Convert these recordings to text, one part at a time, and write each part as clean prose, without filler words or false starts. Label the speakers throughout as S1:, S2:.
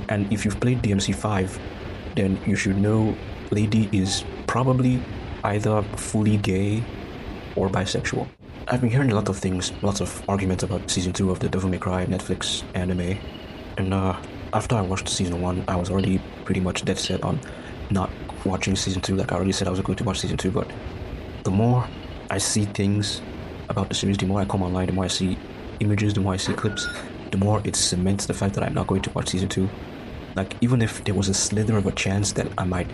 S1: And if you've played DMC 5, then you should know Lady is probably either fully gay or bisexual. I've been hearing a lot of things, lots of arguments about season 2 of the Devil May Cry Netflix anime, and after I watched season 1, I was already pretty much dead set on not watching season 2. Like I already said I was going to watch season 2, but the more I see things about the series, the more I come online, the more I see images, the more I see clips, the more it cements the fact that I'm not going to watch season 2. Like, even if there was a slither of a chance that I might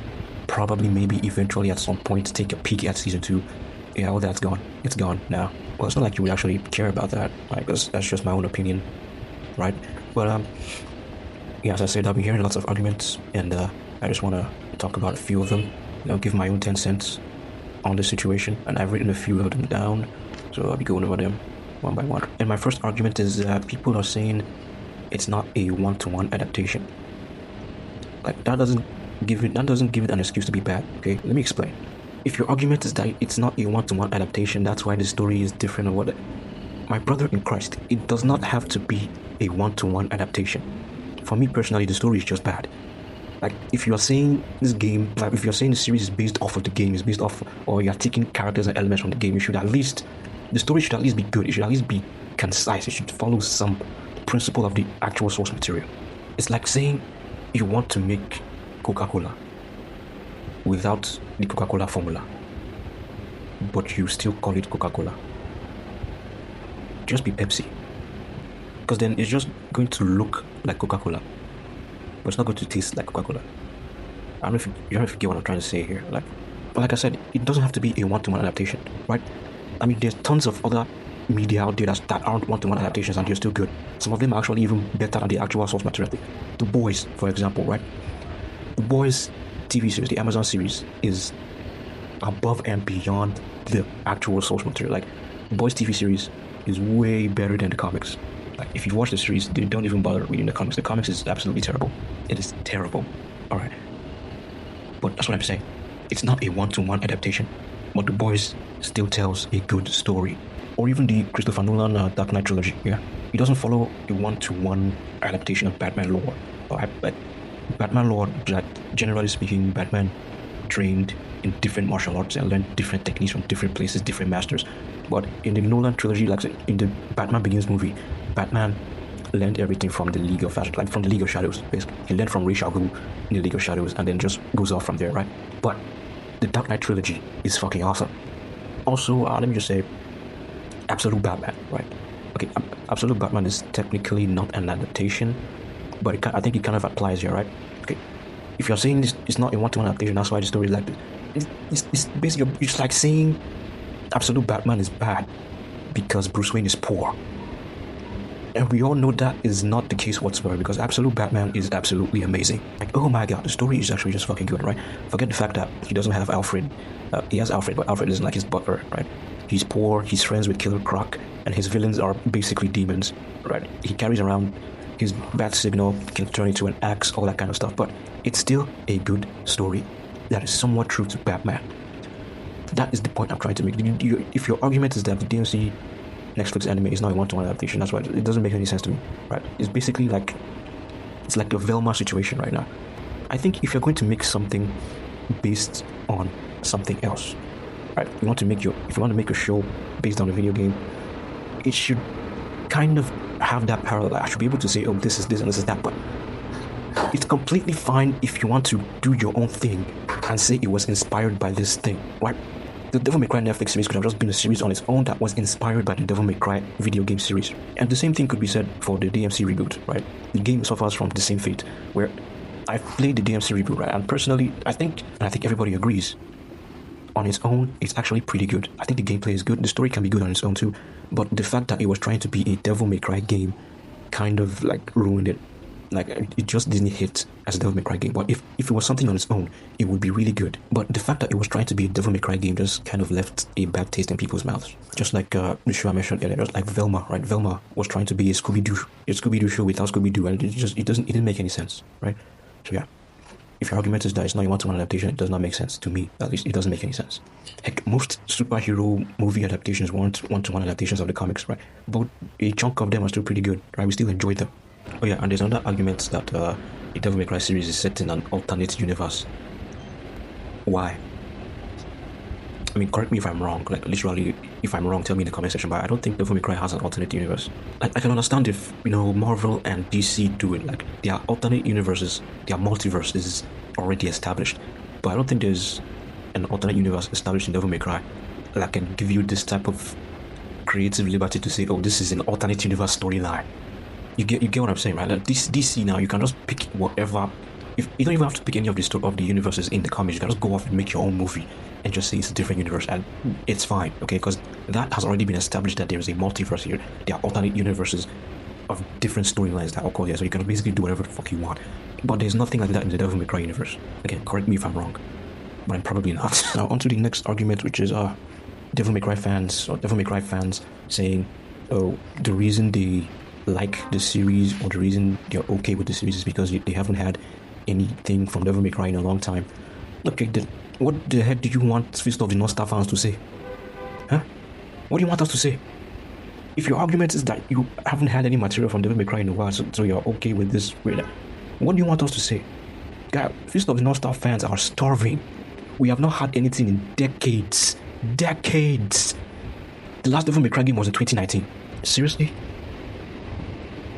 S1: probably maybe eventually at some point take a peek at season 2, yeah, all that's gone. It's gone now. Well, it's not like you would actually care about that, like, that's just my own opinion, right? But, yeah, as I said, I've been hearing lots of arguments, and I just want to talk about a few of them, give my own 10 cents on the situation, and I've written a few of them down, so I'll be going over them one by one. And my first argument is that people are saying it's not a one-to-one adaptation. Like, that doesn't give it an excuse to be bad, okay? Let me explain. If your argument is that it's not a one-to-one adaptation, that's why the story is different or what, my brother in Christ, it does not have to be a one-to-one adaptation. For me personally, the story is just bad. Like, if you are saying this game, like if you're saying the series is based off of the game, is based off, or you're taking characters and elements from the game, the story should at least be good. It should at least be concise. It should follow some principle of the actual source material. It's like saying you want to make Coca-Cola without the Coca-Cola formula, but you still call it Coca-Cola. Just be Pepsi. Because then it's just going to look like Coca-Cola, but it's not going to taste like Coca-Cola. I don't know if you get what I'm trying to say here. But like I said, it doesn't have to be a one-to-one adaptation, right? I mean, there's tons of other media out there that aren't one-to-one adaptations, and they're still good. Some of them are actually even better than the actual source material. The Boys, for example, right? The Boys TV series, the Amazon series, is above and beyond the actual source material. Like, the Boys TV series is way better than the comics. Like, if you watch the series, they don't even bother reading the comics. The comics is absolutely terrible. It is terrible. Alright. But that's what I'm saying. It's not a one-to-one adaptation, but The Boys still tells a good story. Or even the Christopher Nolan Dark Knight trilogy, yeah. It doesn't follow a one-to-one adaptation of Batman lore. But Batman lore, that generally speaking, Batman trained in different martial arts and learned different techniques from different places, different masters. But in the Nolan trilogy, like in the Batman Begins movie, Batman learned everything from the League of Shadows, basically. He learned from Ra's al Ghul in the League of Shadows and then just goes off from there, right? But the Dark Knight trilogy is fucking awesome. Also, let me just say, Absolute Batman, right? Okay, Absolute Batman is technically not an adaptation, but I think it kind of applies here, right? Okay, if you're saying this, it's not a one-to-one adaptation, that's why the story is like this. It's basically, it's like saying Absolute Batman is bad because Bruce Wayne is poor. And we all know that is not the case whatsoever, because Absolute Batman is absolutely amazing. Like, oh my god, the story is actually just fucking good, right? Forget the fact that he doesn't have Alfred. He has Alfred, but Alfred isn't like his butler, right? He's poor, he's friends with Killer Croc, and his villains are basically demons, right? He carries around his bat signal, can turn into an axe, all that kind of stuff, but it's still a good story that is somewhat true to Batman. That is the point I'm trying to make. If your argument is that the DMC Netflix anime is not a one-to-one adaptation, that's why it doesn't make any sense to me, right? It's basically like, it's like a Velma situation right now. I think if you're going to make something based on something else, right? If you want to make a show based on a video game, it should kind of have that parallel. I should be able to say, oh, this is this and this is that, but it's completely fine if you want to do your own thing and say it was inspired by this thing, right? The Devil May Cry Netflix series could have just been a series on its own that was inspired by the Devil May Cry video game series. And the same thing could be said for the DMC reboot, right? The game suffers from the same fate, where I've played the DMC reboot, right? And personally, I think everybody agrees, on its own, it's actually pretty good. I think the gameplay is good, the story can be good on its own too, but the fact that it was trying to be a Devil May Cry game kind of like ruined it. Like, it just didn't hit as a Devil May Cry game. But if it was something on its own, it would be really good. But the fact that it was trying to be a Devil May Cry game just kind of left a bad taste in people's mouths. Just like the show I mentioned earlier, just like Velma, right? Velma was trying to be a Scooby-Doo show without Scooby-Doo, and it didn't make any sense, right? So yeah, if your argument is that it's not a one-to-one adaptation, it does not make sense to me. At least it doesn't make any sense. Heck, most superhero movie adaptations weren't one-to-one adaptations of the comics, right? But a chunk of them are still pretty good, right? We still enjoy them. Oh yeah, and there's another argument that a Devil May Cry series is set in an alternate universe. Why? I mean, correct me if I'm wrong. Like, literally, if I'm wrong, tell me in the comment section. But I don't think Devil May Cry has an alternate universe. Like, I can understand if, Marvel and DC do it. Like, their alternate universes, their multiverse is already established. But I don't think there's an alternate universe established in Devil May Cry that can give you this type of creative liberty to say, oh, this is an alternate universe storyline. You get what I'm saying, right? Like, this DC now, you can just pick whatever. If you don't even have to pick any of the universes in the comics, you can just go off and make your own movie and just say it's a different universe, and it's fine, okay? Because that has already been established that there is a multiverse here. There are alternate universes of different storylines that occur here, so you can basically do whatever the fuck you want. But there's nothing like that in the Devil May Cry universe. Again, correct me if I'm wrong, but I'm probably not. Now, on to the next argument, which is Devil May Cry fans saying, oh, the reason they like the series or the reason they're okay with the series is because they haven't had anything from Devil May Cry in a long time. Okay, what the heck do you want Fist of the North Star fans to say? Huh? What do you want us to say? If your argument is that you haven't had any material from Devil May Cry in a while, so you're okay with this, what do you want us to say? God, Fist of the North Star fans are starving. We have not had anything in decades. Decades! The last Devil May Cry game was in 2019. Seriously?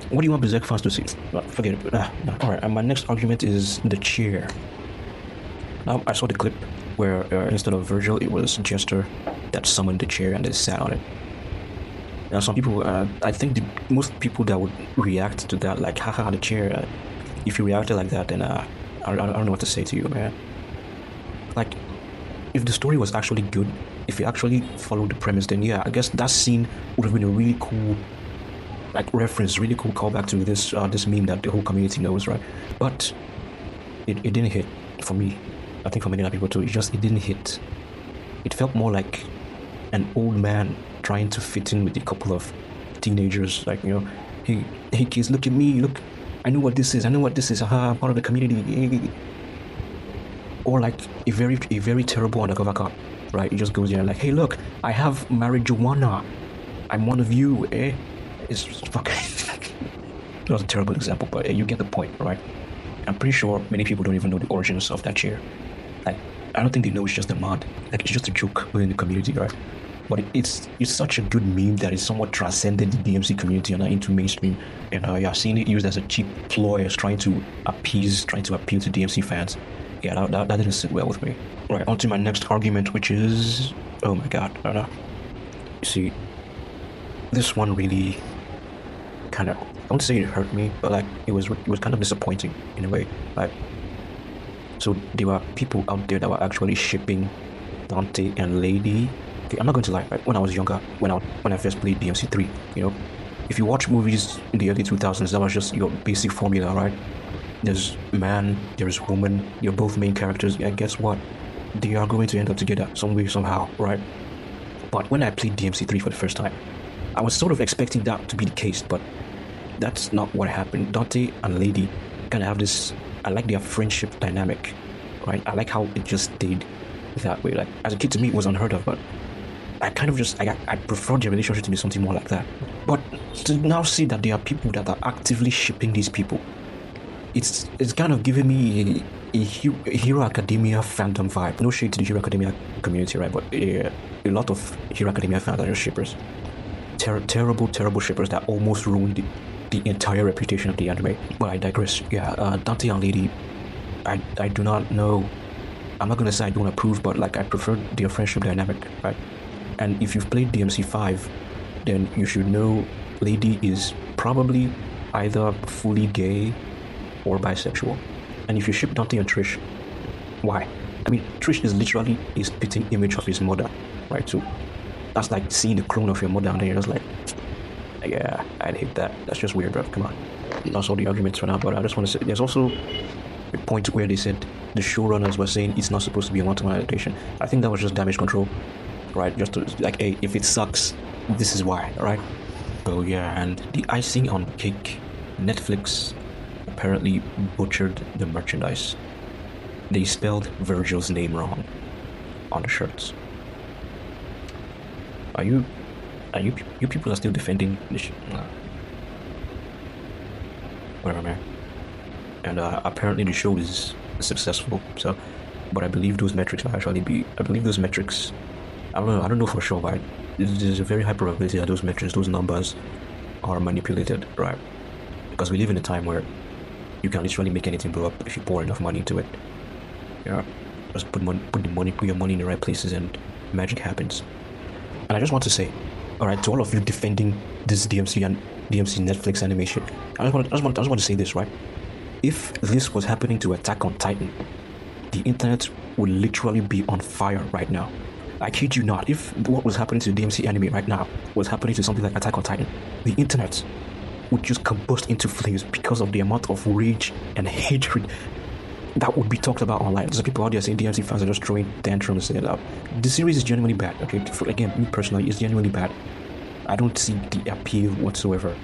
S1: What do you want Berserk fans to say? Forget it. Alright, and my next argument is the chair. Now, I saw the clip where instead of Virgil, it was Jester that summoned the chair and they sat on it. Now, some people, I think most people that would react to that, like, haha, the chair, if you reacted like that, then I don't know what to say to you, man. Like, if the story was actually good, if you actually followed the premise, then yeah, I guess that scene would have been a really cool, like, reference, really cool callback to this meme that the whole community knows, right? But it didn't hit for me. I think for many other people too. It didn't hit. It felt more like an old man trying to fit in with a couple of teenagers. Like, hey kids, look at me. Look, I know what this is. I'm part of the community. Or like a very terrible undercover cop, right? He just goes there and like, hey, look, I have marijuana. I'm one of you, eh? It's fucking. That was a terrible example, but you get the point, right? I'm pretty sure many people don't even know the origins of that chair. Like, I don't think they know it's just a mod. Like, it's just a joke within the community, right? But it's such a good meme that it's somewhat transcended the DMC community and into mainstream. And seeing it used as a cheap ploy as trying to appeal to DMC fans. Yeah, that didn't sit well with me. Right, on to my next argument, which is, oh my god, I don't know. You see, this one really kind of, I won't say it hurt me, but like it was kind of disappointing in a way. Like, so there were people out there that were actually shipping Dante and Lady. Okay, I'm not going to lie. Right? When I was younger, when I first played DMC3, if you watch movies in the early 2000s, that was just your basic formula, right? There's man, there's woman. You're both main characters. And guess what? They are going to end up together some way, somehow, right? But when I played DMC3 for the first time, I was sort of expecting that to be the case, but that's not what happened. Dante and Lady kind of have this, I like their friendship dynamic, right? I like how it just stayed that way. Like, as a kid, to me, it was unheard of, but I kind of just, I prefer their relationship to be something more like that. But to now see that there are people that are actively shipping these people, it's kind of giving me a Hero Academia fandom vibe. No shade to the Hero Academia community, right? But a lot of Hero Academia fans are just shippers. Terrible shippers that almost ruined the entire reputation of the anime. But I digress. Yeah, Dante and Lady, I do not know. I'm not gonna say I don't approve, but like I prefer their friendship dynamic, right? And if you've played DMC5, then you should know Lady is probably either fully gay or bisexual. And if you ship Dante and Trish, why? I mean, Trish is literally a spitting image of his mother, right? So that's like seeing the clone of your mother and then you're just like, yeah, I'd hate that. That's just weird, bro. Come on. That's all the arguments for now, but I just want to say, there's also a point where they said the showrunners were saying it's not supposed to be a one-to-one adaptation. I think that was just damage control, right? Just to, like, hey, if it sucks, this is why, right? Oh yeah, and the icing on the cake, Netflix apparently butchered the merchandise. They spelled Virgil's name wrong on the shirts. You people are still defending this shit? No. Whatever, man. and apparently the show is successful. So, but I believe those metrics will actually be. I believe those metrics. I don't know. I don't know for sure, but there's a very high probability that those metrics, those numbers, are manipulated, right? Because we live in a time where you can literally make anything blow up if you pour enough money into it. Yeah, just put your money in the right places, and magic happens. And I just want to say, all right, to all of you defending this DMC Netflix animation, I just want to say this, right? If this was happening to Attack on Titan, the internet would literally be on fire right now. I kid you not. If what was happening to DMC anime right now was happening to something like Attack on Titan, the internet would just combust into flames because of the amount of rage and hatred that would be talked about online. There's people out there saying DMC fans are just throwing tantrums and stuff. The series is genuinely bad, okay? Again, me personally, it's genuinely bad. I don't see the appeal whatsoever.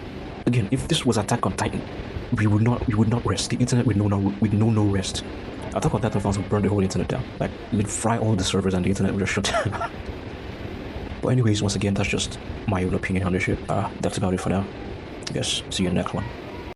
S1: Again, if this was Attack on Titan, we would not rest. The internet would know no rest. Attack on Titan fans would burn the whole internet down. Like, they'd fry all the servers and the internet would just shut down. But anyways, once again, that's just my own opinion on this shit. That's about it for now. I guess, see you in the next one.